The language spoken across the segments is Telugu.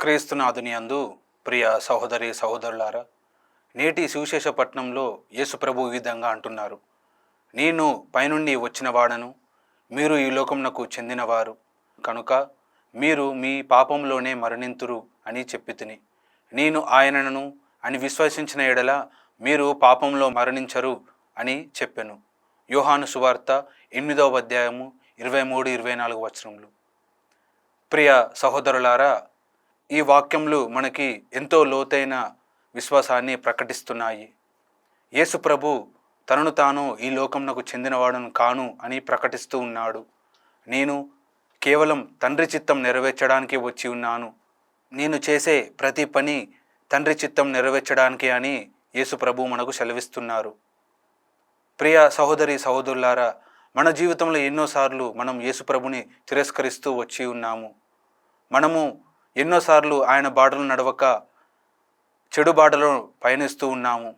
క్రీస్తునాథుని యందు ప్రియ సహోదరి సహోదరులారా, నేటి సువిశేష పట్టణంలో యేసు ప్రభు ఈ విధంగా అంటున్నారు. నేను పైనుండి వచ్చినవాడను, మీరు ఈ లోకమునకు చెందినవారు కనుక మీరు మీ పాపంలోనే మరణింతురు అని చెప్పితిని. నేను ఆయనను అని విశ్వసించిన ఎడల మీరు పాపంలో మరణించరు అని చెప్పెను. యోహాను సువార్త 8వ అధ్యాయము 23-24 వచనములు. ప్రియ సహోదరులారా, ఈ వాక్యములు మనకి ఎంతో లోతైన విశ్వాసాన్ని ప్రకటిస్తున్నాయి. యేసు ప్రభు తనను తాను ఈ లోకమునకు చెందినవాడను కాను అని ప్రకటిస్తూ ఉన్నాడు. నేను కేవలం తండ్రి చిత్తం నెరవేర్చడానికి వచ్చి ఉన్నాను, నేను చేసే ప్రతి పని తండ్రి చిత్తం నెరవేర్చడానికి అని యేసు ప్రభు మనకు సెలవిస్తున్నారు. ప్రియ సహోదరి సహోదరులారా, మన జీవితంలో ఎన్నోసార్లు మనం యేసు ప్రభుని తిరస్కరిస్తూ వచ్చి ఉన్నాము. మనము ఎన్నోసార్లు ఆయన బాటలు నడవక చెడు బాటలో పయనిస్తూ ఉన్నాము.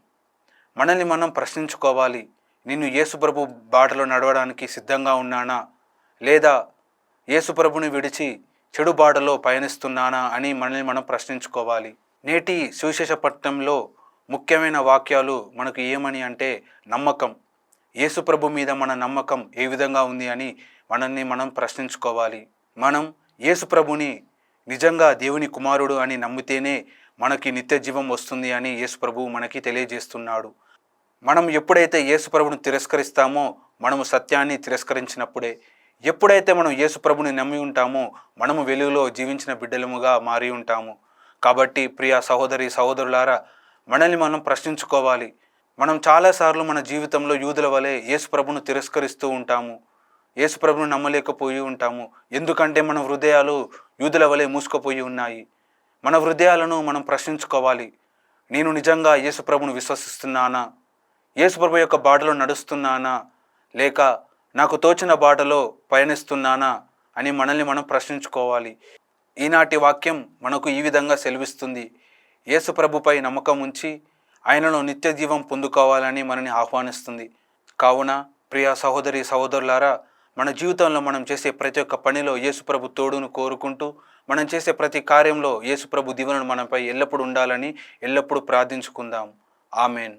మనల్ని మనం ప్రశ్నించుకోవాలి, నేను యేసు ప్రభు బాటలో నడవడానికి సిద్ధంగా ఉన్నానా, లేదా యేసు ప్రభుని విడిచి చెడు బాటలో పయనిస్తున్నానా అని మనల్ని మనం ప్రశ్నించుకోవాలి. నేటి సువిశేష పట్టణంలో ముఖ్యమైన వాక్యాలు మనకు ఏమని అంటే నమ్మకం. యేసు ప్రభు మీద మన నమ్మకం ఏ విధంగా ఉంది అని మనల్ని మనం ప్రశ్నించుకోవాలి. మనం యేసు ప్రభుని నిజంగా దేవుని కుమారుడు అని నమ్మితేనే మనకి నిత్య జీవం వస్తుంది అని యేసు ప్రభువు మనకి తెలియజేస్తున్నాడు. మనం ఎప్పుడైతే యేసు ప్రభుని తిరస్కరిస్తామో మనము సత్యాన్ని తిరస్కరించినప్పుడే. ఎప్పుడైతే మనం యేసు ప్రభుని నమ్మి ఉంటామో మనము వెలుగులో జీవించిన బిడ్డలముగా మారి ఉంటాము. కాబట్టి ప్రియ సహోదరి సహోదరులారా, మనల్ని మనం ప్రశ్నించుకోవాలి. మనం చాలాసార్లు మన జీవితంలో యూదుల వలె యేసు ప్రభును తిరస్కరిస్తూ ఉంటాము, యేసు ప్రభును నమ్మలేకపోయి ఉంటాము. ఎందుకంటే మన హృదయాలు యూదుల వలె మూసుకుపోయి ఉన్నాయి. మన హృదయాలను మనం ప్రశ్నించుకోవాలి. నేను నిజంగా యేసు ప్రభును విశ్వసిస్తున్నానా, యేసు ప్రభు యొక్క బాటలో నడుస్తున్నానా, లేక నాకు తోచిన బాటలో పయనిస్తున్నానా అని మనల్ని మనం ప్రశ్నించుకోవాలి. ఈనాటి వాక్యం మనకు ఈ విధంగా సెలవిస్తుంది. యేసు ప్రభుపై నమ్మకం ఉంచి ఆయనలో నిత్య జీవం పొందుకోవాలని మనని ఆహ్వానిస్తుంది. కావున ప్రియ సహోదరి సహోదరులారా, మన జీవితంలో మనం చేసే ప్రతి ఒక్క పనిలో యేసు ప్రభు తోడును కోరుకుంటూ, మనం చేసే ప్రతి కార్యంలో యేసు ప్రభు దీవెనలు మనపై ఎల్లప్పుడూ ఉండాలని ఎల్లప్పుడూ ప్రార్థించుకుందాం. ఆమెన్.